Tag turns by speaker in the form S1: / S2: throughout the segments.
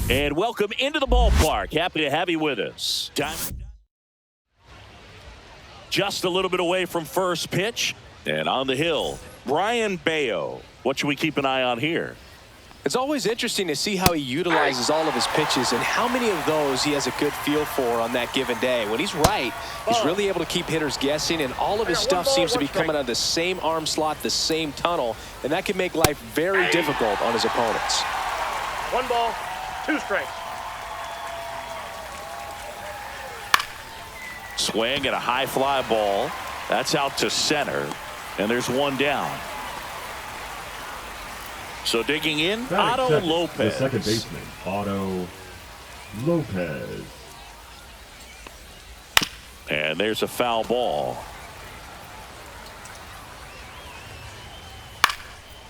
S1: And welcome into the ballpark. Happy to have you with us. Just a little bit away from first pitch. And on the hill, Brian Bayo. What should we keep an eye on here?
S2: It's always interesting to see how he utilizes all of his pitches and how many of those he has a good feel for on that given day. When he's right, he's really able to keep hitters guessing, and all of his stuff seems to be coming out of the same arm slot, the same tunnel, and that can make life very difficult on his opponents.
S3: 1 ball, 2 strikes.
S1: Swing and a high fly ball. That's out to center, and there's 1 down. So digging in, Otto Lopez.
S4: The second baseman, Otto Lopez.
S1: And there's a foul ball.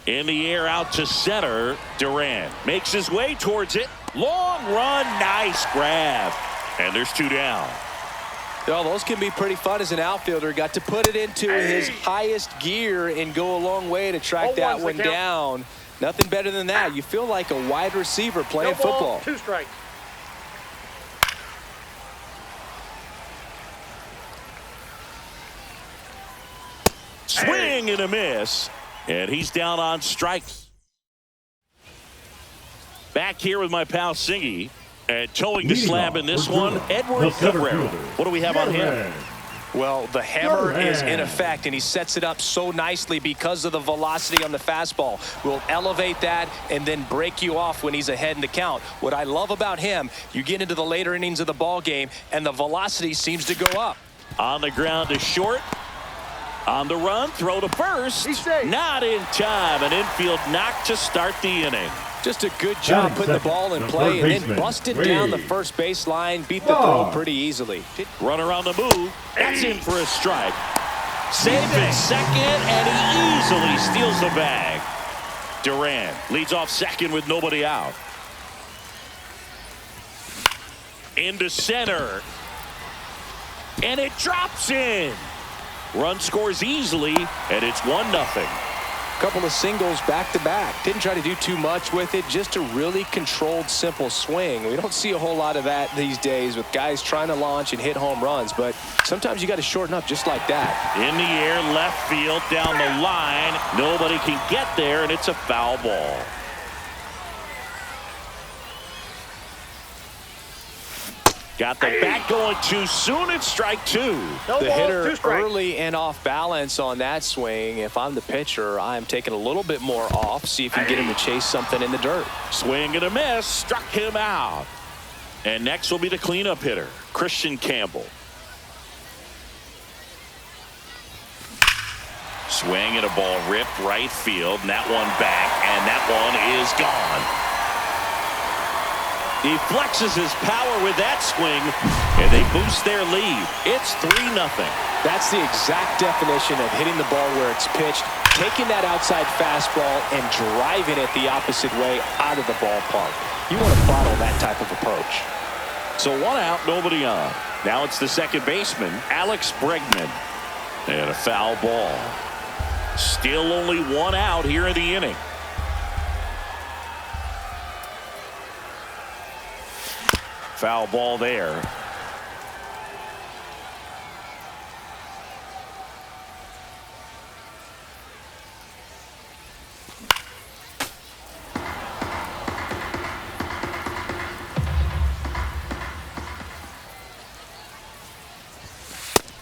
S1: In the air out to center. Durham makes his way towards it. Long run, nice grab. And there's 2 down.
S2: Well, those can be pretty fun as an outfielder. Got to put it into his highest gear and go a long way to track that one down. Nothing better than that. You feel like a wide receiver playing football.
S3: 2 strikes.
S1: Swing and a miss. And he's down on strikes. Back here with my pal Singy. And towing the slab in this one, Edward Cabrera. What do we have on him?
S2: Well, the hammer is in effect, and he sets it up so nicely because of the velocity on the fastball. Will elevate that and then break you off when he's ahead in the count. What I love about him, you get into the later innings of the ball game, and the velocity seems to go up.
S1: On the ground to short. On the run, throw to first. Not in time. An infield knock to start the inning.
S2: Just a good job putting the ball in play and then busted down the first base line. Beat the throw pretty easily.
S1: Runner on the move. That's in for a strike. Saving second, and he easily steals the bag. Durham leads off second with nobody out. Into center. And it drops in. Run scores easily, and it's 1-0.
S2: Couple of singles back-to-back. Didn't try to do too much with it. Just a really controlled, simple swing. We don't see a whole lot of that these days with guys trying to launch and hit home runs, but sometimes you got to shorten up just like that.
S1: In the air, left field, down the line. Nobody can get there, and it's a foul ball. Got the bat going too soon. It's strike 2.
S2: The hitter early and off balance on that swing. If I'm the pitcher, I'm taking a little bit more off. See if you can get him to chase something in the dirt.
S1: Swing and a miss. Struck him out. And next will be the cleanup hitter, Christian Campbell. Swing and a ball ripped right field. And that one back. And that one is gone. He flexes his power with that swing, and they boost their lead. It's 3-0.
S2: That's the exact definition of hitting the ball where it's pitched, taking that outside fastball and driving it the opposite way out of the ballpark. You want to bottle that type of approach.
S1: So 1 out, nobody on. Now it's the second baseman, Alex Bregman. And a foul ball. Still only 1 out here in the inning. Foul ball there.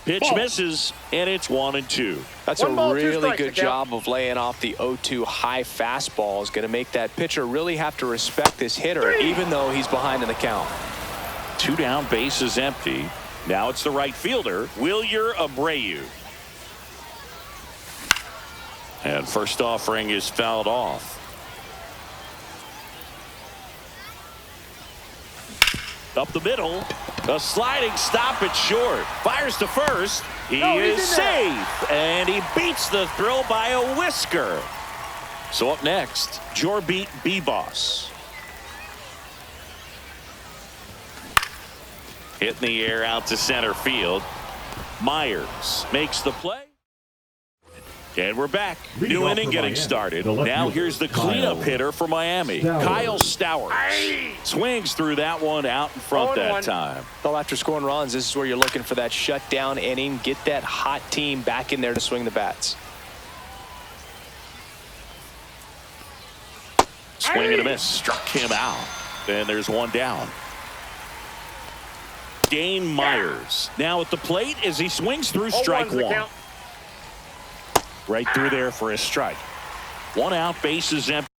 S1: Pitch misses, and it's 1-2.
S2: That's a really good job of laying off the 0-2 high fastball. Is going to make that pitcher really have to respect this hitter, even though he's behind in the count.
S1: 2 down, bases empty. Now it's the right fielder, Wilyer Abreu. And first offering is fouled off. Up the middle, a sliding stop at short. Fires to first. He is safe, and he beats the throw by a whisker. So up next, Jorbit Bebos. Hit in the air out to center field. Myers makes the play. And we're back.
S4: Leading
S1: New
S4: off
S1: inning
S4: for
S1: getting
S4: Miami,
S1: started.
S4: the left
S1: Now
S4: fielder,
S1: here's the cleanup hitter for Miami,
S4: Stowers.
S1: Kyle Stowers. Swings through that one out in front that
S3: 0-1.
S1: time.
S2: Well, after scoring runs, this is where you're looking for that shutdown inning. Get that hot team back in there to swing the bats.
S1: Swing and a miss. Struck him out. And there's one down. Dane Myers now at the plate as he swings through strike
S3: 0-1's the
S1: one.
S3: count.
S1: Right through there for a strike. One out, bases empty.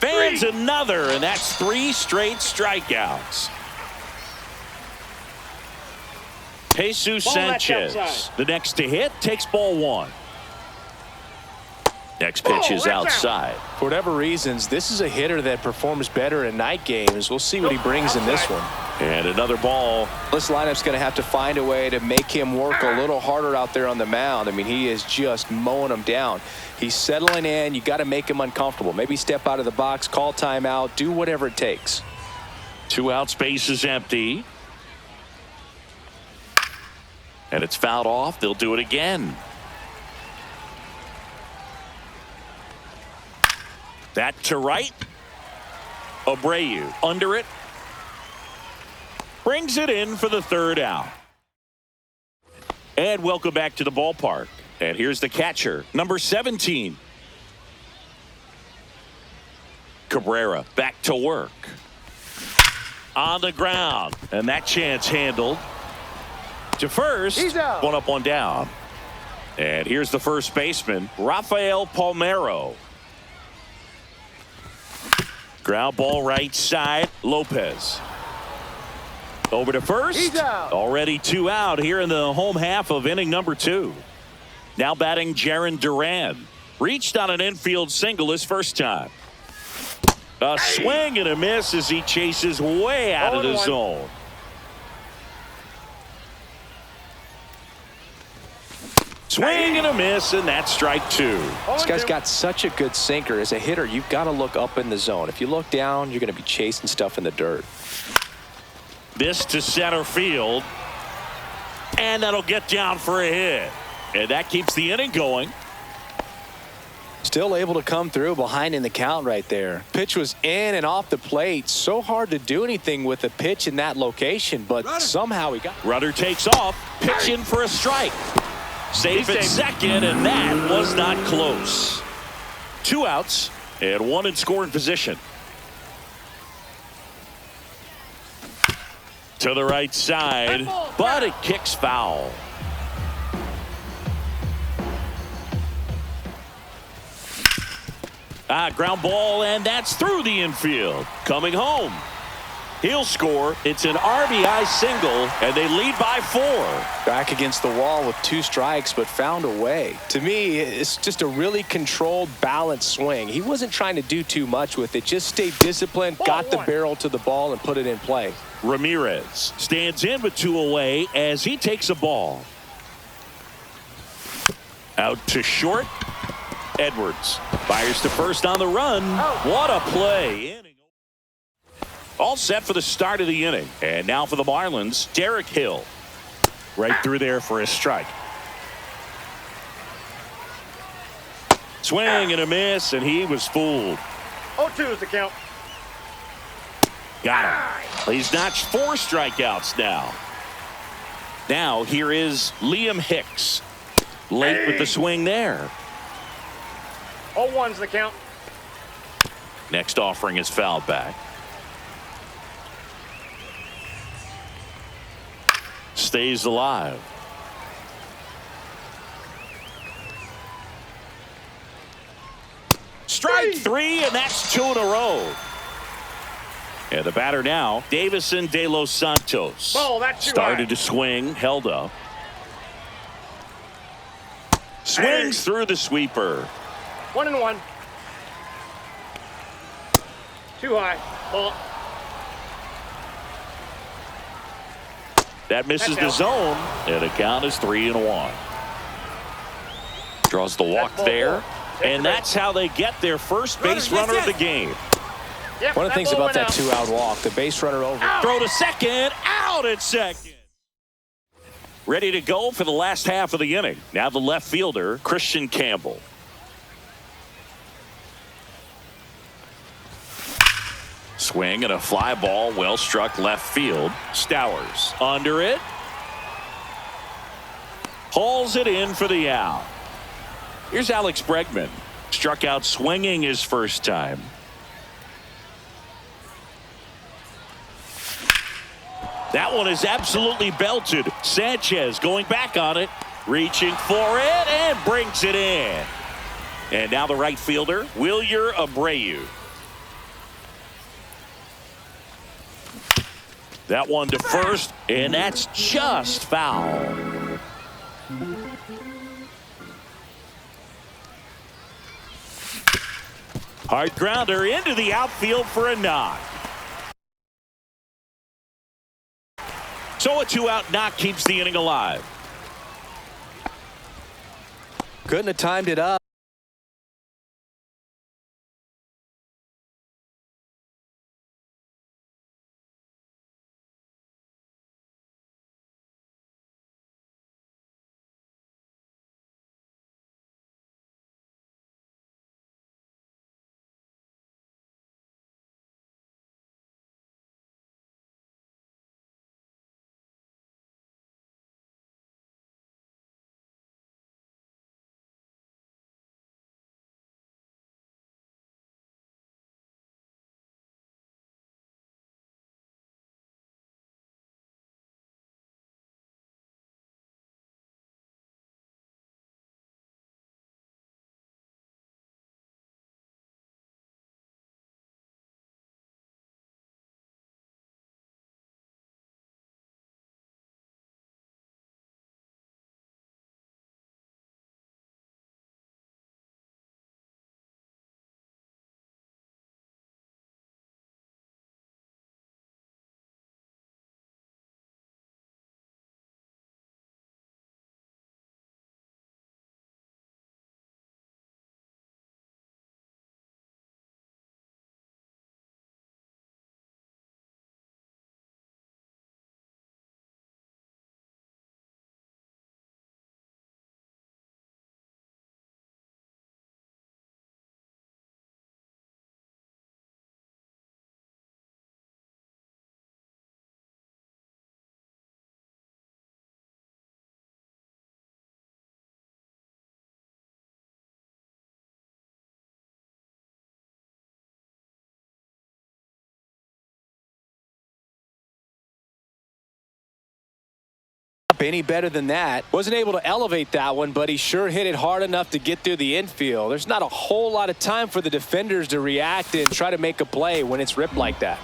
S1: Fans another, and that's 3 straight strikeouts. Jesus
S3: Ball left
S1: Sanchez,
S3: outside.
S1: the next to hit, takes ball 1. Next pitch is
S3: left
S1: outside.
S2: For whatever reasons, this is a hitter that performs better in night games. We'll see what he brings in this one.
S1: And another ball.
S2: This lineup's going to have to find a way to make him work a little harder out there on the mound. I mean, he is just mowing them down. He's settling in. You got to make him uncomfortable. Maybe step out of the box, call timeout, do whatever it takes.
S1: 2 outs, base is empty. And it's fouled off. They'll do it again. That to right. Abreu under it. Brings it in for the 3rd out. And welcome back to the ballpark. And here's the catcher, number 17. Cabrera back to work. On the ground. And that chance handled. To first.
S3: He's out.
S1: 1 up, 1 down. And here's the first baseman, Rafael Palmeiro. Ground ball right side, Lopez. Over to first.
S3: He's out.
S1: Already 2 out here in the home half of inning number 2. Now batting Jaron Duran. Reached on an infield single his first time. A swing and a miss as he chases way out of the
S3: 0-1.
S1: zone. Swing and a miss, and that's strike 2.
S2: This guy's got such a good sinker. As a hitter, you've got to look up in the zone. If you look down, you're going to be chasing stuff in the dirt.
S1: This to center field. And that'll get down for a hit. And that keeps the inning going.
S2: Still able to come through behind in the count right there. Pitch was in and off the plate. So hard to do anything with a pitch in that location, but somehow he got.
S1: Rudder takes off. Pitch in for a strike. Safe at second, and that was not close. 2 outs and 1 in scoring position. To the right side, but it kicks foul. Ground ball, and that's through the infield. Coming home. He'll score. It's an RBI single, and they lead by 4.
S2: Back against the wall with 2 strikes, but found a way. To me, it's just a really controlled, balanced swing. He wasn't trying to do too much with it. Just stayed disciplined, got the barrel to the ball, and put it in play.
S1: Ramirez stands in with 2 away as he takes a ball. Out to short. Edwards fires to first on the run. What a play. All set for the start of the inning. And now for the Marlins, Derek Hill. Right through there for a strike. Swing and a miss, and he was fooled.
S3: 0-2 is the count.
S1: Got him. He's notched 4 strikeouts now. Now here is Liam Hicks. Late with the swing there.
S3: 0-1's the count.
S1: Next offering is fouled back. Stays alive. Strike 3, and that's 2 in a row. And the batter now, Davison de los Santos.
S3: Ball, that's too
S1: Started
S3: high.
S1: to swing, held up. Swings through the sweeper.
S3: 1-1. Too high. Ball.
S1: That misses the
S3: That's
S1: zone, and the count is 3-1. Draws the walk
S3: That's ball
S1: there,
S3: four.
S1: and that's how they get their first base runner of the game.
S3: Yep,
S2: One of the things
S3: ball
S2: about
S3: went
S2: that
S3: out.
S2: 2-out walk, the base runner over.
S1: Throw to second, out at second. Ready to go for the last half of the inning. Now the left fielder, Christian Campbell. Swing and a fly ball, well struck left field. Stowers under it. Hauls it in for the out. Here's Alex Bregman. Struck out swinging his first time. That one is absolutely belted. Sanchez going back on it, reaching for it, and brings it in. And now the right fielder, Wilyer Abreu. That one to first, and that's just foul. Hard grounder into the outfield for a knock. So a 2-out knock keeps the inning alive.
S2: Couldn't have timed it up. Any better than that. Wasn't able to elevate that one, but he sure hit it hard enough to get through the infield. There's not a whole lot of time for the defenders to react and try to make a play when it's ripped like that.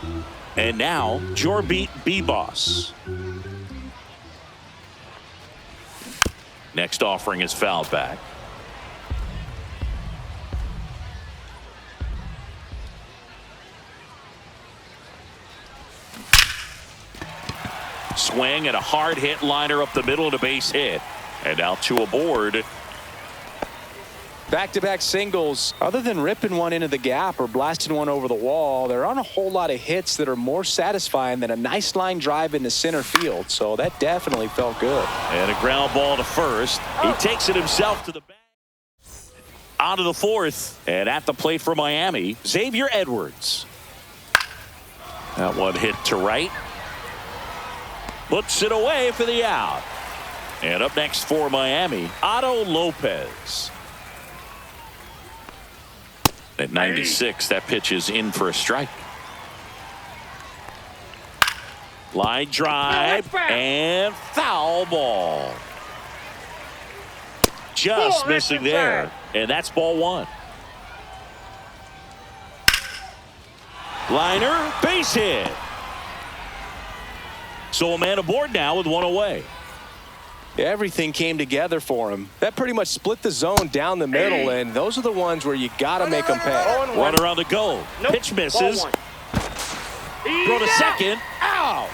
S1: And now Jorbit B-Boss. Next offering is fouled back. Swing and a hard hit liner up the middle of the base hit. And now two aboard.
S2: Back-to-back singles. Other than ripping one into the gap or blasting one over the wall, there aren't a whole lot of hits that are more satisfying than a nice line drive into center field. So that definitely felt good.
S1: And a ground ball to first. He takes it himself to the bag. On to the fourth. And at the plate for Miami, Xavier Edwards. That one hit to right. Puts it away for the out. And up next for Miami, Otto Lopez. At 96, that pitch is in for a strike. Line drive and foul ball. Just missing there. And that's ball one. Liner, base hit. So a man aboard now with one away.
S2: Everything came together for him. That pretty much split the zone down the middle, and those are the ones where you got to make them pay.
S1: Runner on the go.
S3: Nope.
S1: Pitch misses. Throw to second. Ow!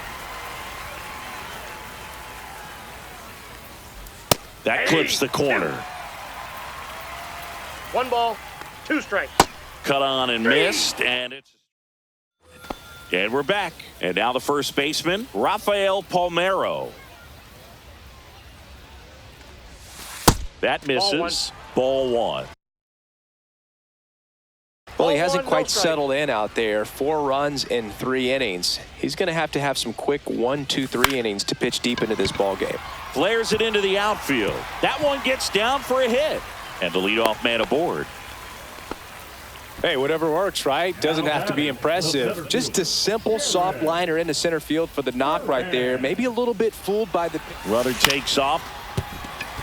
S1: That clips the corner.
S3: 1 ball, 2 strikes.
S1: Cut on and missed, and we're back. And now the first baseman, Rafael Palmeiro. That misses. Ball 1.
S2: Well, he
S3: Ball
S2: hasn't
S3: 1,
S2: quite
S3: no strike.
S2: settled in out there. 4 runs in 3 innings. He's going to have some quick 1, 2, 3 innings to pitch deep into this ball game.
S1: Flares it into the outfield. That one gets down for a hit. And the leadoff man aboard.
S2: Hey, whatever works, right? Doesn't have to be impressive. Just a simple soft liner into center field for the knock right there. Maybe a little bit fooled by the...
S1: Runner takes off.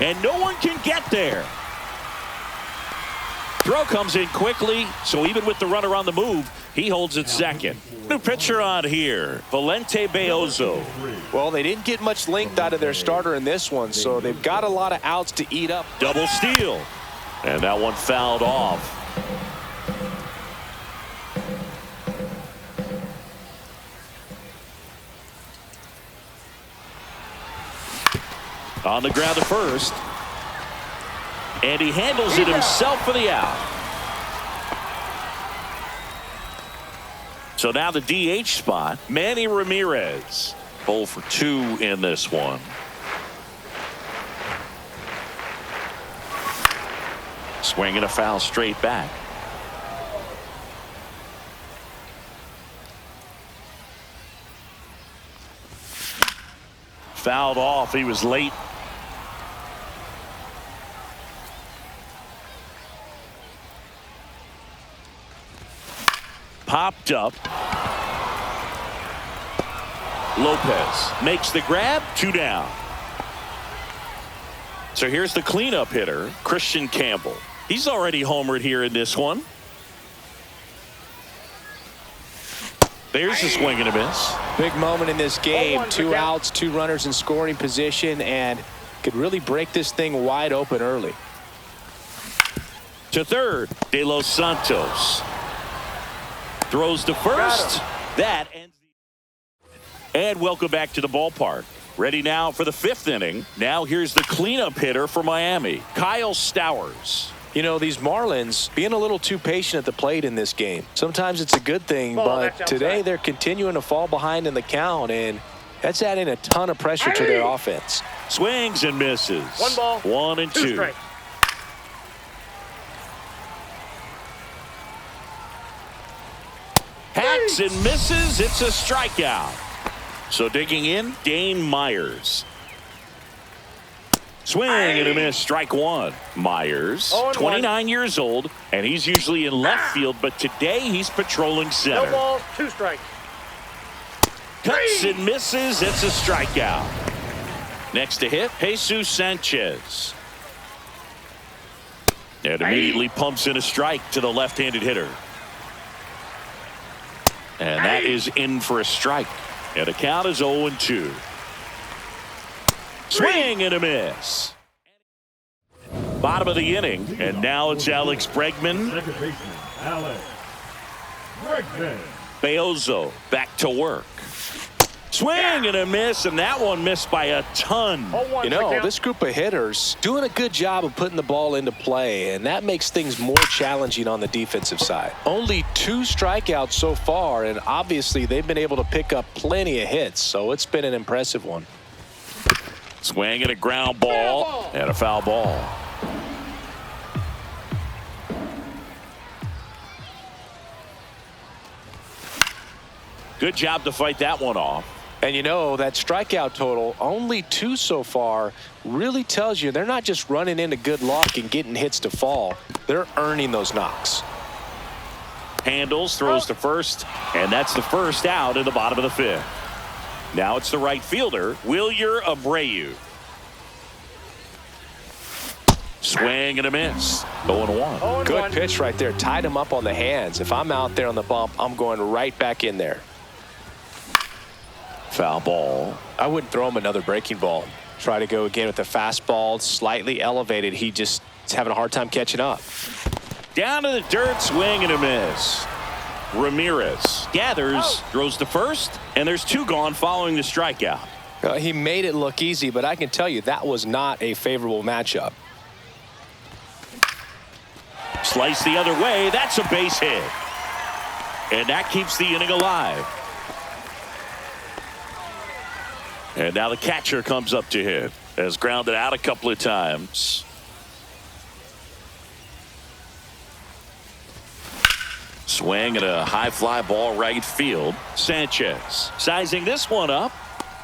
S1: And no one can get there. Throw comes in quickly, so even with the runner on the move, he holds it second. New pitcher on here, Valente Beozo.
S2: Well, they didn't get much length out of their starter in this one, so they've got a lot of outs to eat up.
S1: Double steal. And that one fouled off. On the ground to first. And he handles it himself for the out. So now the DH spot, Manny Ramirez. 0 for 2 in this one. Swinging a foul straight back. Fouled off. He was late. Popped up. Lopez makes the grab. 2 down. So here's the cleanup hitter, Christian Campbell. He's already homered here in this one. There's a swing and a miss.
S2: Big moment in this game. 2 outs, 2 runners in scoring position, and could really break this thing wide open early.
S1: To third, De Los Santos. Throws to first. That ends. And welcome back to the ballpark. Ready now for the 5th inning. Now here's the cleanup hitter for Miami, Kyle Stowers.
S2: You know, these Marlins being a little too patient at the plate in this game. Sometimes it's a good thing, but today they're continuing to fall behind in the count, and that's adding a ton of pressure to their offense.
S1: Swings and misses.
S3: 1 ball,
S1: 1 and 2.
S3: strikes.
S1: Hacks and misses. It's a strikeout. So digging in, Dane Myers. Swing and a miss, strike 1. Myers, 29 years old, and he's usually in left field, but today he's patrolling center.
S3: No balls, 2 strikes.
S1: Cuts and misses. It's a strikeout. Next to hit, Jesus Sanchez. And immediately pumps in a strike to the left-handed hitter. And that is in for a strike. And the count is 0-2. Swing and a miss. Bottom of the inning, and now it's Alex Bregman.
S4: Second baseman, Alex Bregman.
S1: Beozo back to work. Swing and a miss, and that one missed by a ton.
S2: You know, this group of hitters doing a good job of putting the ball into play, and that makes things more challenging on the defensive side. Only 2 strikeouts so far, and obviously they've been able to pick up plenty of hits, so it's been an impressive one.
S1: Swing and a ground ball and a foul ball. Good job to fight that one off.
S2: And you know, that strikeout total, only 2 so far, really tells you they're not just running into good luck and getting hits to fall. They're earning those knocks.
S1: Handles, throws to first, and that's the first out in the bottom of the 5th. Now it's the right fielder, Wilyer Abreu. Swing and a miss. 0-1.
S2: Good pitch right there. Tied him up on the hands. If I'm out there on the bump, I'm going right back in there.
S1: Foul ball.
S2: I wouldn't throw him another breaking ball. Try to go again with the fastball, slightly elevated. He just is having a hard time catching up.
S1: Down to the dirt, swing and a miss. Ramirez gathers, throws to first, and there's 2 gone following the strikeout.
S2: He made it look easy, but I can tell you that was not a favorable matchup.
S1: Slice the other way. That's a base hit. And that keeps the inning alive. And now the catcher comes up to hit. Has grounded out a couple of times. Swing and a high fly ball right field. Sanchez sizing this one up.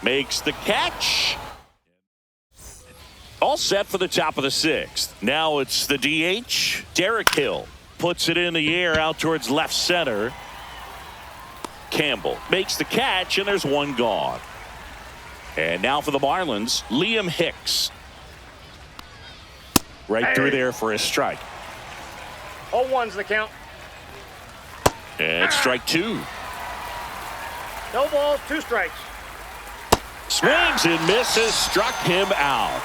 S1: Makes the catch. All set for the top of the 6th. Now it's the DH. Derek Hill puts it in the air out towards left center. Campbell makes the catch, and there's 1 gone. And now for the Marlins, Liam Hicks. Right through there for a strike.
S3: 0-1's the count.
S1: And strike 2.
S3: No balls, 2 strikes.
S1: Swings and misses, struck him out.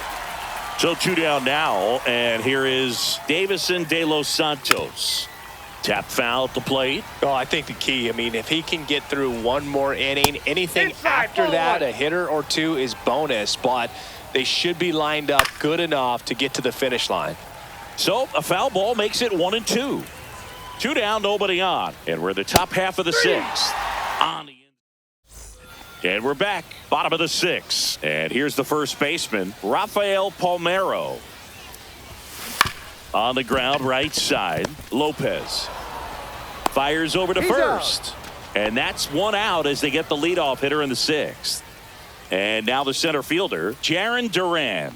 S1: So 2 down now, and here is Davison De Los Santos. Tap foul at the plate.
S2: Oh, I think the key, I mean, if he can get through 1 more inning, anything
S3: Inside,
S2: after that,
S3: 1.
S2: a hitter or 2 is bonus, but they should be lined up good enough to get to the finish line.
S1: So a foul ball makes it 1-2. 2 down, nobody on. And we're the top half of the 6th. On the And we're back, bottom of the 6th. And here's the first baseman, Rafael Palmeiro. On the ground, right side, Lopez. Fires over to first. And that's 1 out as they get the leadoff hitter in the 6th. And now the center fielder, Jarren Duran.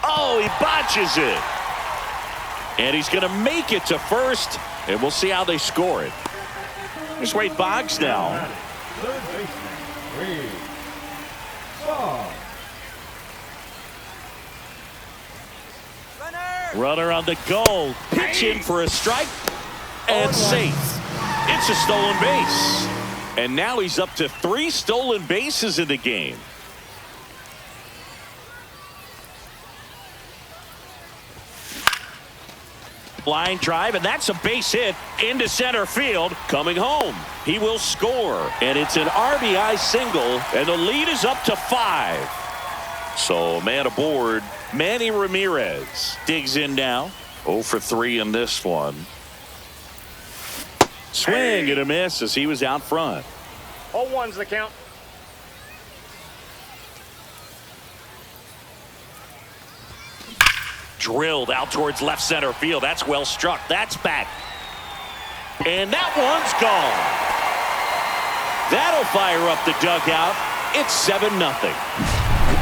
S1: Oh, he botches it. And he's going to make it to first. And we'll see how they score it. Here's Wade Boggs now.
S4: Third baseman, Wade Boggs.
S1: Runner on the go. Pitch in for a strike. And safe. It's a stolen base. And now he's up to 3 stolen bases in the game. Line drive, and that's a base hit into center field. Coming home, he will score, and it's an RBI single, and the lead is up to 5. So man aboard, Manny Ramirez digs in now. 0 for 3 in this one. Swing and a miss as he was out front.
S3: 0-1's the count.
S1: Drilled out towards left center field. That's well struck. That's back. And that one's gone. That'll fire up the dugout. It's 7-0.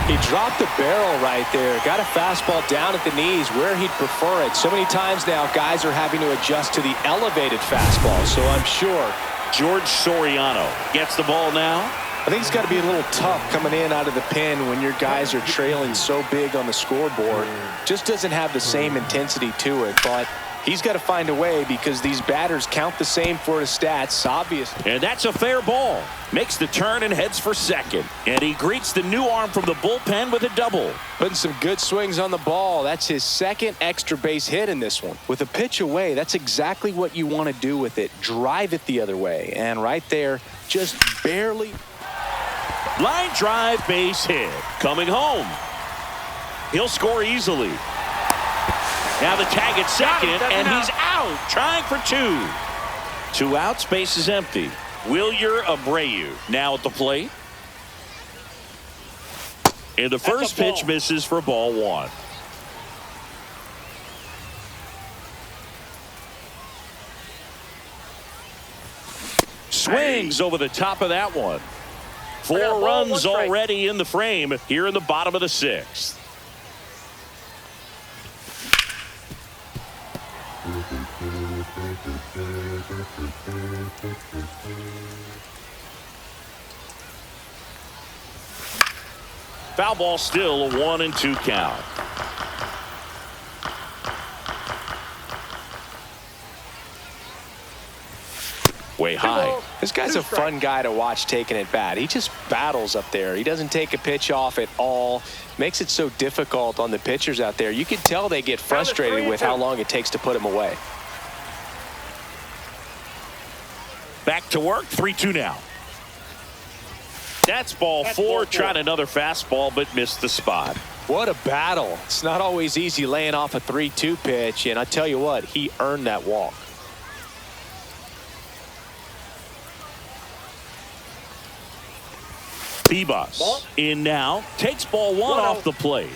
S2: He dropped the barrel right there. Got a fastball down at the knees where he'd prefer it. So many times now guys are having to adjust to the elevated fastball. So I'm sure
S1: George Soriano gets the ball now.
S2: I think it's got to be a little tough coming in out of the pen when your guys are trailing so big on the scoreboard. Just doesn't have the same intensity to it, but he's got to find a way because these batters count the same for his stats, obviously.
S1: And that's a fair ball. Makes the turn and heads for second. And he greets the new arm from the bullpen with a double.
S2: Putting some good swings on the ball. That's his 2nd extra base hit in this one. With a pitch away, that's exactly what you want to do with it. Drive it the other way. And right there, just barely.
S1: Line drive, base hit. Coming home. He'll score easily. Now the tag at second, and he's out. Trying for 2. 2 outs, base is empty. Wilyer Abreu now at the plate. And the first pitch misses for ball 1. Swings over the top of that one. 4 runs already in the frame here in the bottom of the 6th. Foul ball, still a 1-2 count. Way high.
S2: This guy's a fun guy to watch taking at bat. He just battles up there. He doesn't take a pitch off at all. Makes it so difficult on the pitchers out there. You can tell they get frustrated with how long it takes to put him away.
S1: Back to work. 3-2 now. That's ball four. Tried another fastball, but missed the spot.
S2: What a battle. It's not always easy laying off a 3-2 pitch, and I tell you what, he earned that walk.
S1: Bebus in now. Takes ball one off the plate.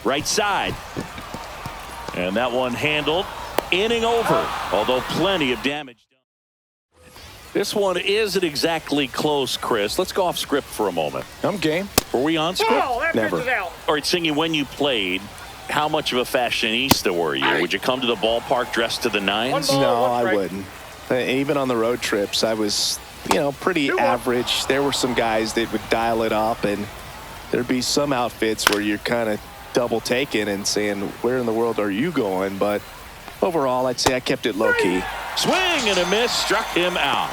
S1: Right side. And that one handled. Inning over. Although plenty of damage done. This one isn't exactly close, Chris. Let's go off script for a moment.
S2: I'm game.
S1: Were we on script?
S3: Never.
S1: All right, Singy, when you played, how much of a fashionista were you? Would you come to the ballpark dressed to the nines?
S2: No, I wouldn't. Even on the road trips, I was, pretty average. There were some guys that would dial it up, and there'd be some outfits where you're kind of double taking and saying, where in the world are you going? But overall, I'd say I kept it low key.
S1: Swing and a miss, struck him out.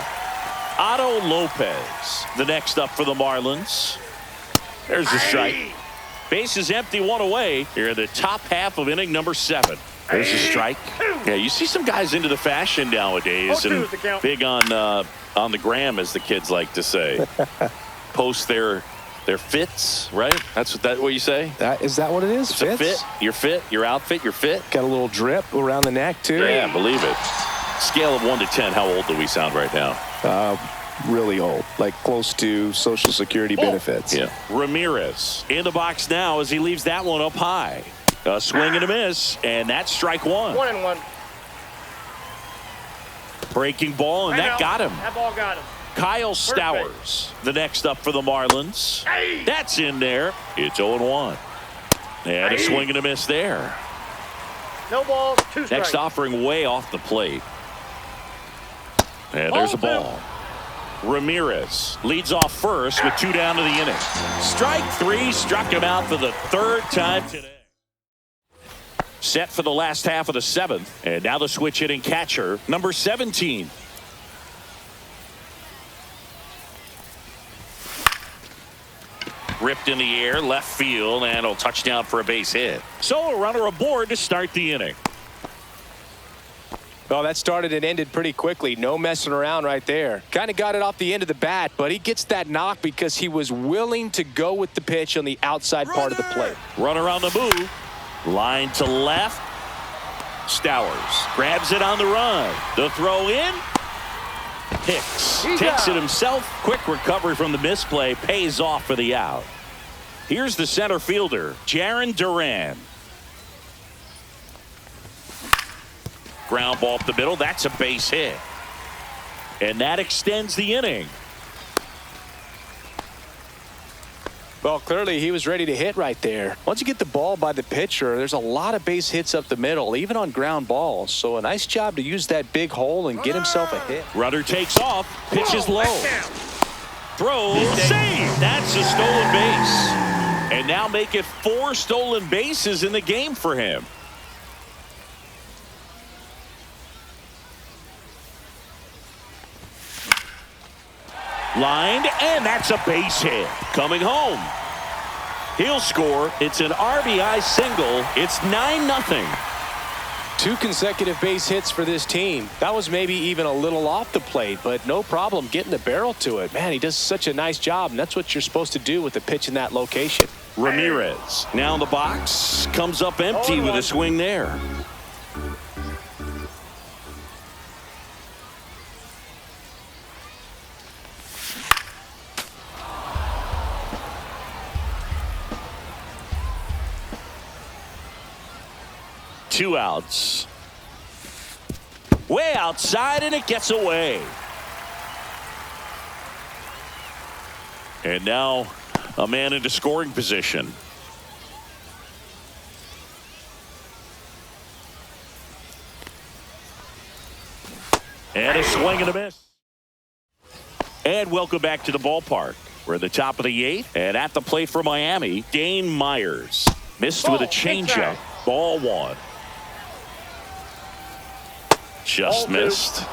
S1: Otto Lopez, the next up for the Marlins. There's the strike. Base is empty, one away. Here in the top half of inning number 7. There's a strike. Yeah, you see some guys into the fashion nowadays, and big on the gram, as the kids like to say. Post their fits, right? That's what you say.
S2: Is that what it is?
S1: It's a fit. Your fit, your outfit, your fit.
S2: Got a little drip around the neck too.
S1: Yeah, believe it. Scale of 1 to 10. How old do we sound right now?
S2: Really old, like close to Social Security benefits.
S1: Yeah. Ramirez in the box now as he leaves that one up high. A swing and a miss, and that's strike one.
S3: 1-1.
S1: Breaking ball, and that got him.
S3: That ball got him.
S1: Kyle Stowers, the next up for the Marlins. That's in there. It's 0-1. And a swing and a miss there.
S3: No balls, 2 strikes.
S1: Next offering way off the plate. And there's a ball. Ramirez leads off first with 2 down to the inning. Strike 3, struck him out for the 3rd time today. Set for the last half of the 7th. And now the switch hitting catcher, number 17. Ripped in the air, left field, and a touchdown for a base hit. So a runner aboard to start the inning.
S2: Well, that started and ended pretty quickly. No messing around right there. Kind of got it off the end of the bat, but he gets that knock because he was willing to go with the pitch on the outside part of the plate.
S1: Runner on the move. Line to left. Stowers grabs it on the run. The throw in. Hicks takes it himself. Quick recovery from the misplay. Pays off for the out. Here's the center fielder, Jarren Durham. Ground ball up the middle. That's a base hit. And that extends the inning.
S2: Well, clearly he was ready to hit right there. Once you get the ball by the pitcher, there's a lot of base hits up the middle, even on ground balls. So a nice job to use that big hole and get himself a hit.
S1: Runner takes off. Pitches low. Throw. Save. That's a stolen base. And now make it 4 stolen bases in the game for him. Lined, and that's a base hit. Coming home. He'll score. It's an RBI single. It's 9-0.
S2: 2 consecutive base hits for this team. That was maybe even a little off the plate, but no problem getting the barrel to it. Man, he does such a nice job, and that's what you're supposed to do with a pitch in that location.
S1: Ramirez now in the box. Comes up empty with a swing there. Two outs. Way outside, and it gets away. And now a man into scoring position. And a swing and a miss. And welcome back to the ballpark. We're at the top of the 8th, and at the plate for Miami, Dane Myers. Missed with a changeup. Ball 1. Just missed.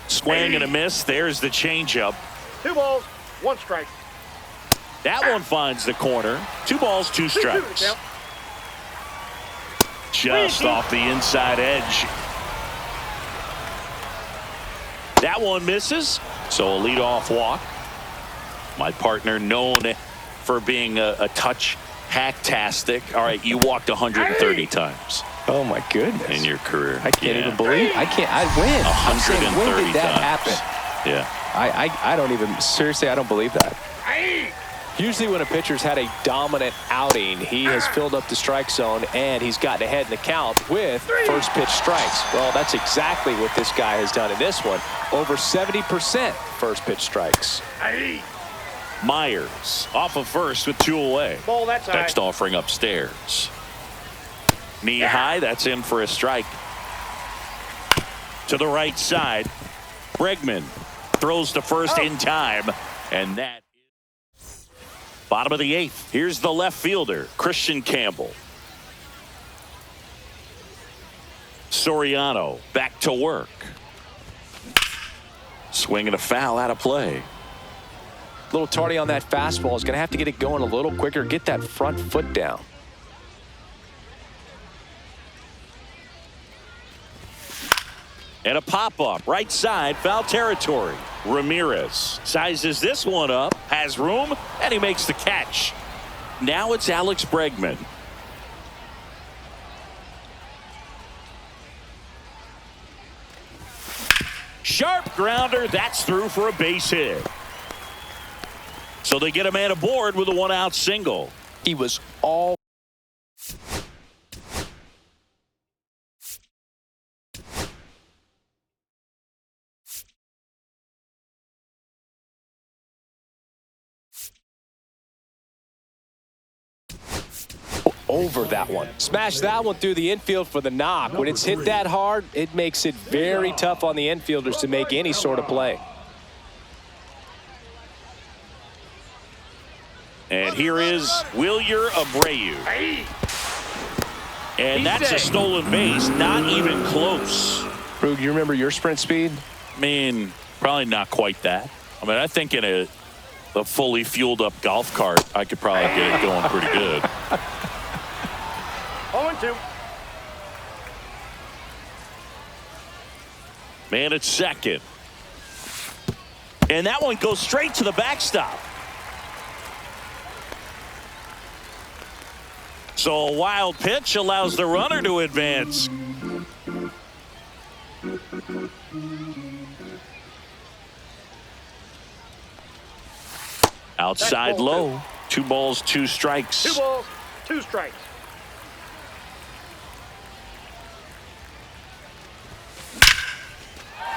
S1: Swing and a miss. There's the changeup.
S3: 2 balls, 1 strike.
S1: That one finds the corner. 2 balls, 2 strikes. Just off the inside edge. That one misses. So a leadoff walk. My partner known for being a touch hacktastic. All right, you walked 130 times.
S2: Oh my goodness.
S1: In your career.
S2: I can't even believe. I win.
S1: 130
S2: when did that
S1: times.
S2: happen?
S1: Yeah.
S2: I don't even, seriously, I don't believe that. Usually when a pitcher's had a dominant outing, he has filled up the strike zone and he's gotten ahead in the count with first pitch strikes. Well, that's exactly what this guy has done in this one. Over 70% first pitch strikes.
S1: Myers off of first with 2 away.
S3: Ball that side.
S1: Next offering upstairs. Knee high, that's in for a strike. To the right side, Bregman throws to first in time, and that is bottom of the 8th. Here's the left fielder, Christian Campbell. Soriano back to work. Swing and a foul out of play.
S2: A little tardy on that fastball. Is going to have to get it going a little quicker. Get that front foot down.
S1: And a pop-up, right side, foul territory. Ramirez sizes this one up, has room, and he makes the catch. Now it's Alex Bregman. Sharp grounder, that's through for a base hit. So they get a man aboard with a 1-out single.
S2: He was all over that one. Smash that one through the infield for the knock. When it's hit that hard, it makes it very tough on the infielders to make any sort of play.
S1: And here is Wilyer Abreu. And that's a stolen base, not even close.
S2: Brug, you remember your sprint speed?
S1: I mean, probably not quite that. I mean, I think in a fully fueled up golf cart, I could probably get it going pretty good.
S3: 0-2.
S1: Man at second. And that one goes straight to the backstop. So a wild pitch allows the runner to advance. Outside low. 2 balls, 2 strikes.
S3: 2 balls, 2 strikes.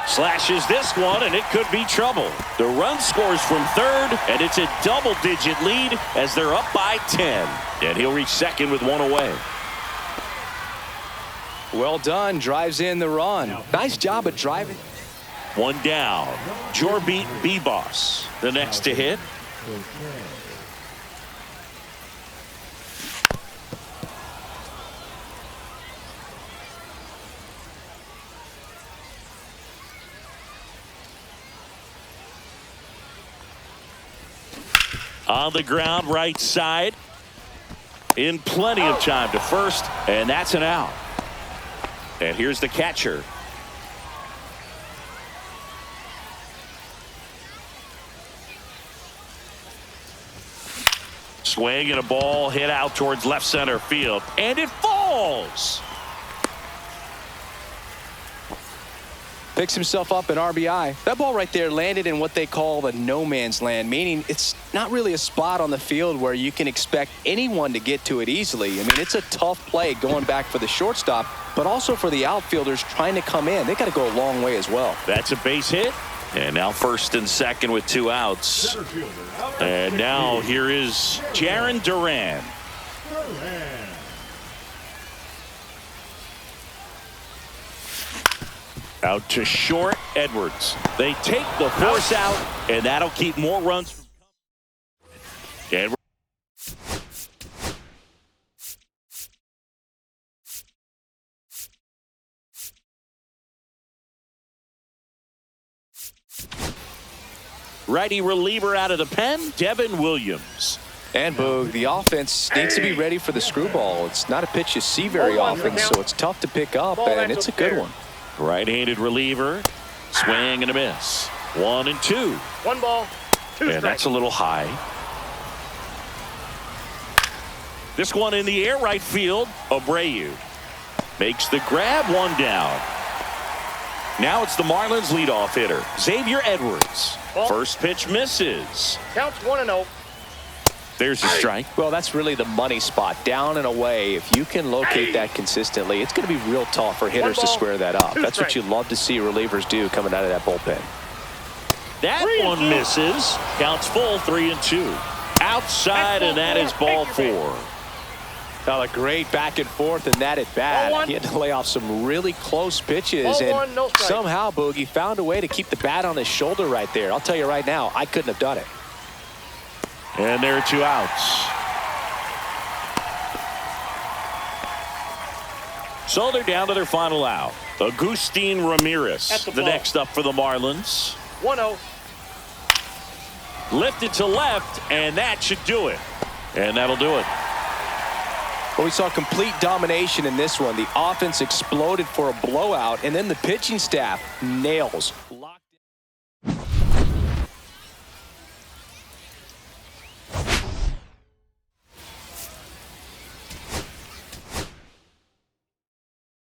S1: Slashes this one, and it could be trouble. The run scores from third, and it's a double-digit lead as they're up by 10. And he'll reach second with 1 away.
S2: Well done. Drives in the run. Nice job at driving.
S1: 1 down. Jorbeat Bebos, the next to hit. On the ground, right side. In plenty of time to first, and that's an out. And here's the catcher. Swing and a ball hit out towards left center field, and it falls.
S2: Picks himself up an RBI. That ball right there landed in what they call the no man's land, meaning it's not really a spot on the field where you can expect anyone to get to it easily. I mean, it's a tough play going back for the shortstop, but also for the outfielders trying to come in. They got to go a long way as well.
S1: That's a base hit. And now first and second with 2 outs. And now here is Jarren Durham. Out to short, Edwards. They take the force out, and that'll keep more runs from Edwards. Righty reliever out of the pen, Devin Williams.
S2: And Boog, the offense needs to be ready for the screwball. It's not a pitch you see very often, so it's tough to pick up, and it's a good one.
S1: Right-handed reliever, swing and a miss. 1-2.
S3: 1 ball, 2 strikes.
S1: And that's a little high. This one in the air, right field. Abreu makes the grab, 1 down. Now it's the Marlins leadoff hitter, Xavier Edwards. First pitch misses.
S3: Counts 1-0.
S1: There's a strike.
S2: Well, that's really the money spot, down and away. If you can locate that consistently, it's going to be real tough for hitters to square that up. That's what you love to see relievers do coming out of that bullpen.
S1: That one misses. Counts full, 3-2. Outside, and that is ball 4.
S2: Now, a great back and forth in that at bat. He had to lay off some really close pitches, and somehow Boogie found a way to keep the bat on his shoulder right there. I'll tell you right now, I couldn't have done it.
S1: And there are 2 outs. So they're down to their final out. Agustin Ramirez, the next up for the Marlins.
S3: 1-0.
S1: Lifted to left, and that should do it. And that'll do it.
S2: Well, we saw complete domination in this one. The offense exploded for a blowout, and then the pitching staff nails